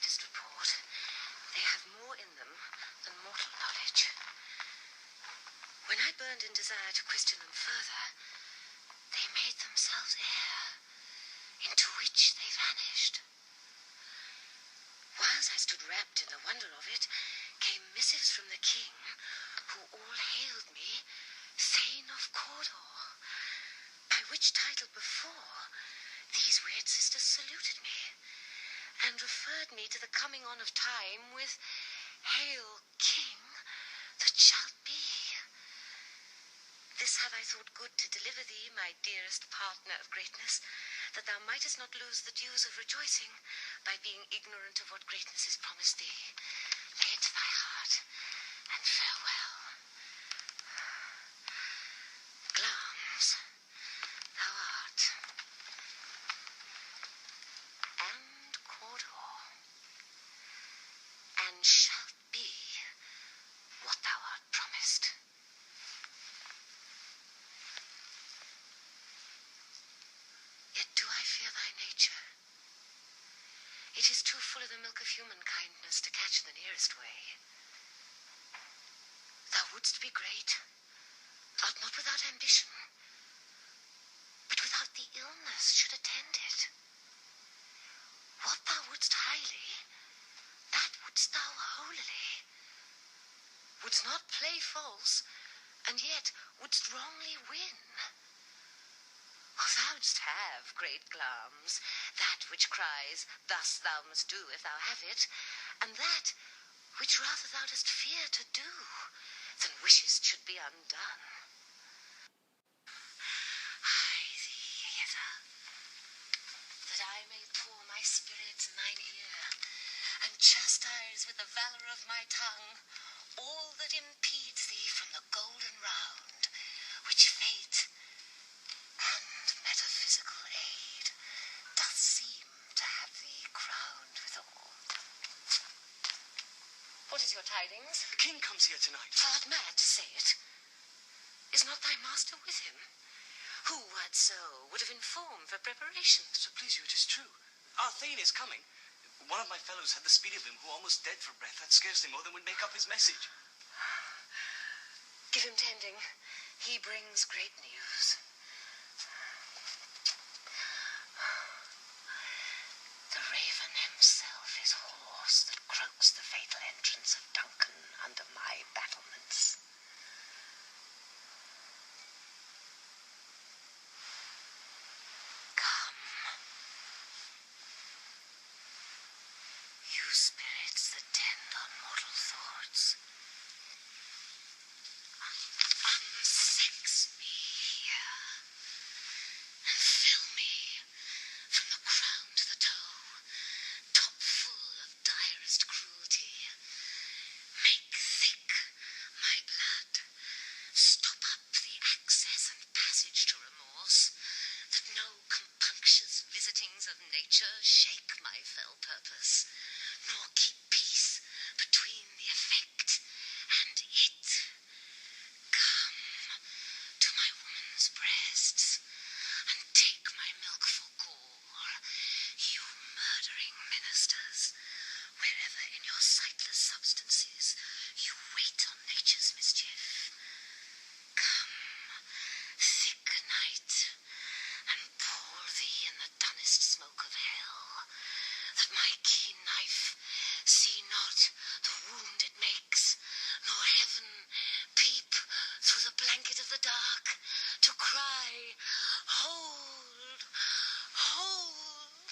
latest report, they have more in them than mortal knowledge. When I burned in desire to question them further, they made themselves air, into which they vanished. Whilst I stood wrapped in the wonder of it, came missives from the king, who all hailed me Thane of Cawdor, by which title before these weird sisters saluted me, and referred me to the coming on of time with Hail, King, that shalt be. This have I thought good to deliver thee, my dearest partner of greatness, that thou mightest not lose the dues of rejoicing by being ignorant of what greatness is promised thee. Lay it to thy heart, and farewell. Glamis, thou art, and Cawdor, and shalt be what thou art promised. Yet do I fear thy nature. It is too full of the milk of human kindness to catch the nearest way. Thou wouldst be great, art not without ambition, but without the illness should attend it. What thou wouldst highly, that wouldst thou holily. Wouldst not play false, and yet wouldst wrongly win. Thou'dst have, great Glamis, that which cries, thus thou must do if thou have it, and that which rather thou dost fear to do, than wishest should be undone. Hie thee hither, that I may pour my spirits in thine ear, and chastise with the valour of my tongue all that impedes thee from the golden round, which fate and metaphysical aid doth seem to have thee crowned withal. What is your tidings? The king comes here tonight. Thou art mad to say it. Is not thy master with him? Who, wert so, would have informed for preparations? So please you, it is true. Our Thane is coming. One of my fellows had the speed of him, who almost dead for breath. That's scarcely more than would make up his message. Give him tending. He brings great news. The raven himself is hoarse that croaks the fatal entrance of Duncan under my battlements. Come, you spirits that tend on mortal thoughts, unsex me here, and fill me from the crown to the toe, top full of direst cruelty. Make thick my blood, stop up the access and passage to remorse, that no compunctious visitings of nature shake my fell purpose, nor keep peace between the effect and it. Come to my woman's breasts, and take my milk for gall, you murdering ministers, wherever in your sightless substances you wait on nature's mischief. Come, thick night, and pour thee in the dunnest smoke of hell, that my keen knife see not the wound it makes, nor heaven peep through the blanket of the dark to cry, hold, hold.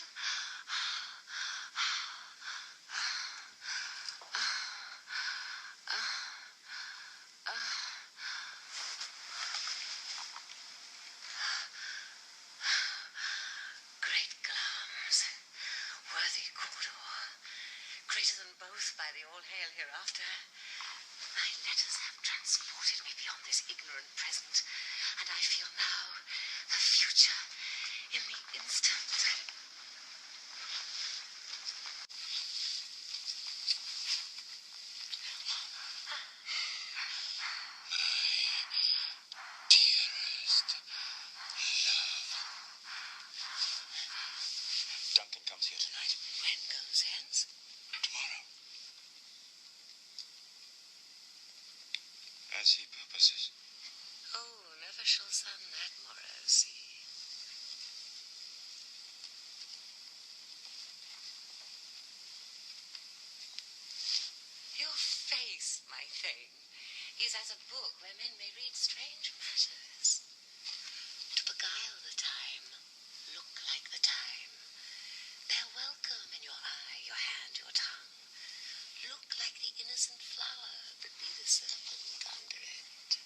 Great Glamis, worthy Cawdor, greater than both by the all-hail hereafter, thy letters have transported me beyond this ignorant present, and I feel now the future in the instant. Dearest love. Duncan comes here tonight. When goes hence? tomorrow, as he purposes. Oh, never shall sun that morrow see. Your face, my thing, is as a book where men may read strange matters. To beguile the time, look like the time. They're welcome in your eye, your hand, your tongue. Look like the innocent flower, but be the serpent under it.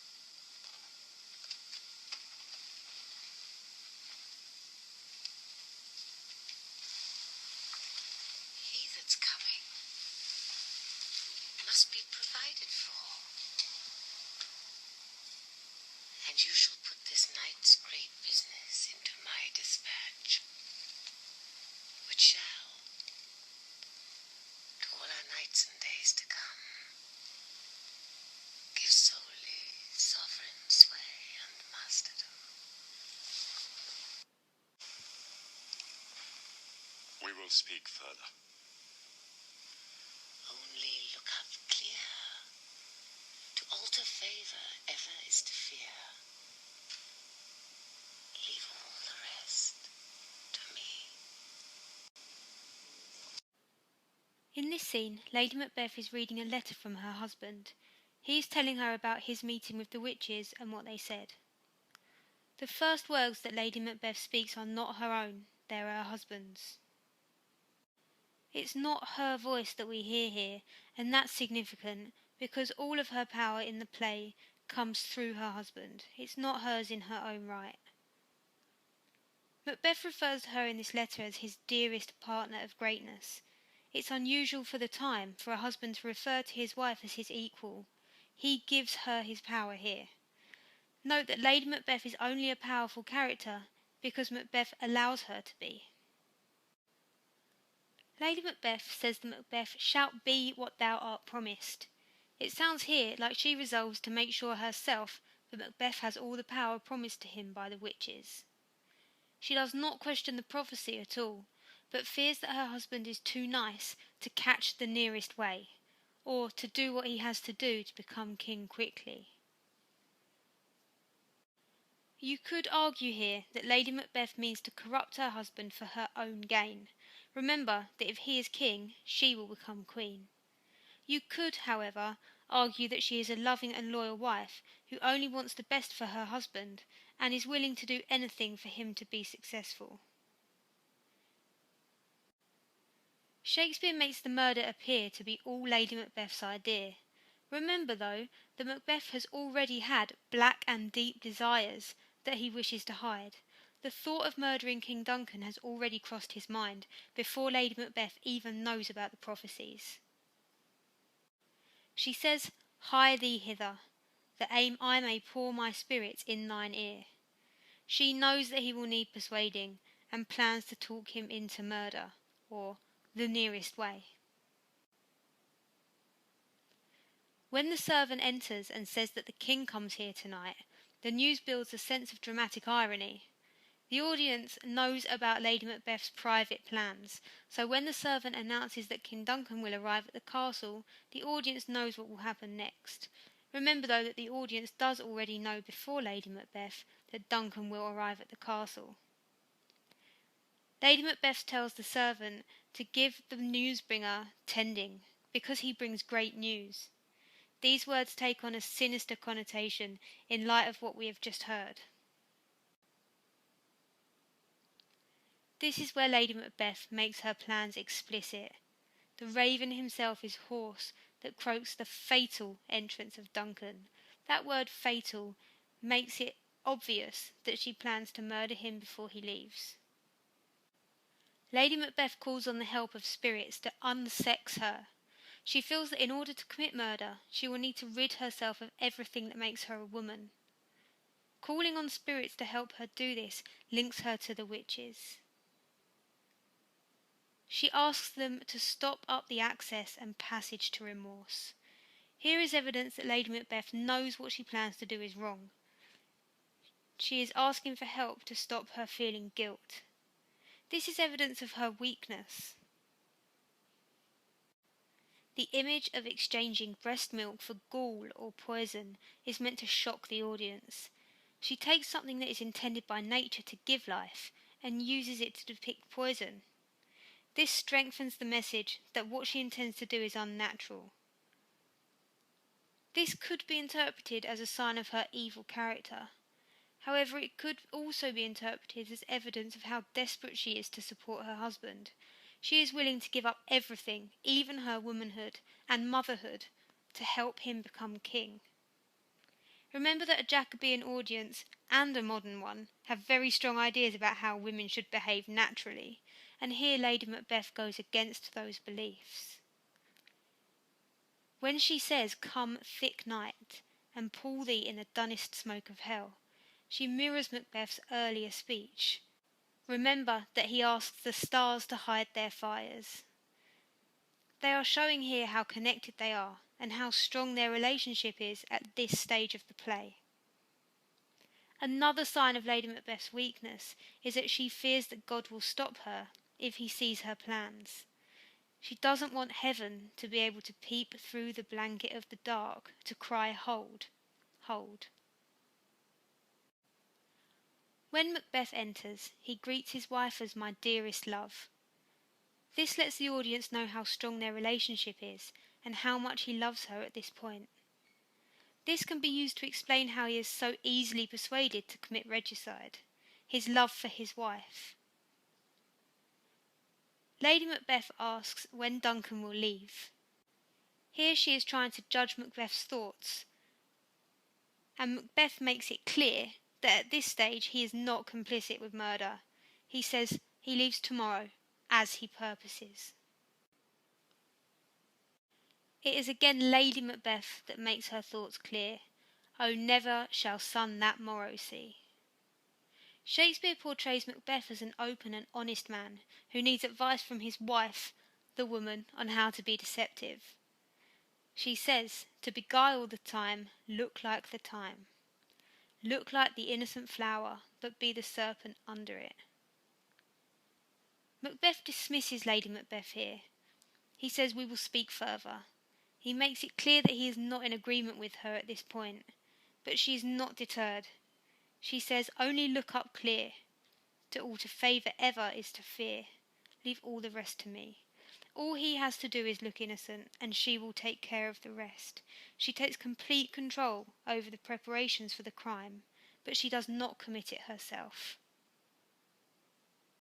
He that's coming must be provided for. And you shall put this night's great business into my dispatch, which shall, to all our nights and days to come, give solely sovereign sway and masterdom. We will speak further. Only look up clear. To alter favour ever is to fear. Leave all the rest to me. In this scene, Lady Macbeth is reading a letter from her husband. He is telling her about his meeting with the witches and what they said. The first words that Lady Macbeth speaks are not her own, they are her husband's. It's not her voice that we hear here, and that's significant because all of her power in the play comes through her husband. It's not hers in her own right. Macbeth refers to her in this letter as his dearest partner of greatness. It's unusual for the time for a husband to refer to his wife as his equal. He gives her his power here. Note that Lady Macbeth is only a powerful character because Macbeth allows her to be. Lady Macbeth says that Macbeth shalt be what thou art promised. It sounds here like she resolves to make sure herself that Macbeth has all the power promised to him by the witches. She does not question the prophecy at all, but fears that her husband is too nice to catch the nearest way, or to do what he has to do to become king quickly. You could argue here that Lady Macbeth means to corrupt her husband for her own gain. Remember that if he is king, she will become queen. You could, however, argue that she is a loving and loyal wife who only wants the best for her husband and is willing to do anything for him to be successful. Shakespeare makes the murder appear to be all Lady Macbeth's idea. Remember, though, that Macbeth has already had black and deep desires that he wishes to hide. The thought of murdering King Duncan has already crossed his mind before Lady Macbeth even knows about the prophecies. She says, "Hie thee hither, the aim I may pour my spirits in thine ear." She knows that he will need persuading and plans to talk him into murder, or the nearest way. When the servant enters and says that the king comes here tonight, the news builds a sense of dramatic irony. The audience knows about Lady Macbeth's private plans, so when the servant announces that King Duncan will arrive at the castle, the audience knows what will happen next. Remember, though, that the audience does already know before Lady Macbeth that Duncan will arrive at the castle. Lady Macbeth tells the servant to give the newsbringer tending, because he brings great news. These words take on a sinister connotation in light of what we have just heard. This is where Lady Macbeth makes her plans explicit. The raven himself is hoarse that croaks the fatal entrance of Duncan. That word fatal makes it obvious that she plans to murder him before he leaves. Lady Macbeth calls on the help of spirits to unsex her. She feels that in order to commit murder, she will need to rid herself of everything that makes her a woman. Calling on spirits to help her do this links her to the witches. She asks them to stop up the access and passage to remorse. Here is evidence that Lady Macbeth knows what she plans to do is wrong. She is asking for help to stop her feeling guilt. This is evidence of her weakness. The image of exchanging breast milk for gall or poison is meant to shock the audience. She takes something that is intended by nature to give life and uses it to depict poison. This strengthens the message that what she intends to do is unnatural. This could be interpreted as a sign of her evil character. However, it could also be interpreted as evidence of how desperate she is to support her husband. She is willing to give up everything, even her womanhood and motherhood, to help him become king. Remember that a Jacobean audience and a modern one have very strong ideas about how women should behave naturally, and here Lady Macbeth goes against those beliefs. When she says, "Come, thick night, and pull thee in the dunnest smoke of hell," she mirrors Macbeth's earlier speech. Remember that he asks the stars to hide their fires. They are showing here how connected they are and how strong their relationship is at this stage of the play. Another sign of Lady Macbeth's weakness is that she fears that God will stop her if he sees her plans. She doesn't want heaven to be able to peep through the blanket of the dark to cry, "Hold, hold." When Macbeth enters, he greets his wife as "my dearest love." This lets the audience know how strong their relationship is and how much he loves her at this point. This can be used to explain how he is so easily persuaded to commit regicide, his love for his wife. Lady Macbeth asks when Duncan will leave. Here she is trying to judge Macbeth's thoughts, and Macbeth makes it clear that at this stage he is not complicit with murder. He says he leaves tomorrow, as he purposes. It is again Lady Macbeth that makes her thoughts clear. "Oh, never shall sun that morrow see." Shakespeare portrays Macbeth as an open and honest man who needs advice from his wife, the woman, on how to be deceptive. She says, "To beguile the time, look like the time. Look like the innocent flower, but be the serpent under it." Macbeth dismisses Lady Macbeth here. He says we will speak further. He makes it clear that he is not in agreement with her at this point, but she is not deterred. She says, "Only look up clear. To all to favour ever is to fear. Leave all the rest to me." All he has to do is look innocent, and she will take care of the rest. She takes complete control over the preparations for the crime, but she does not commit it herself.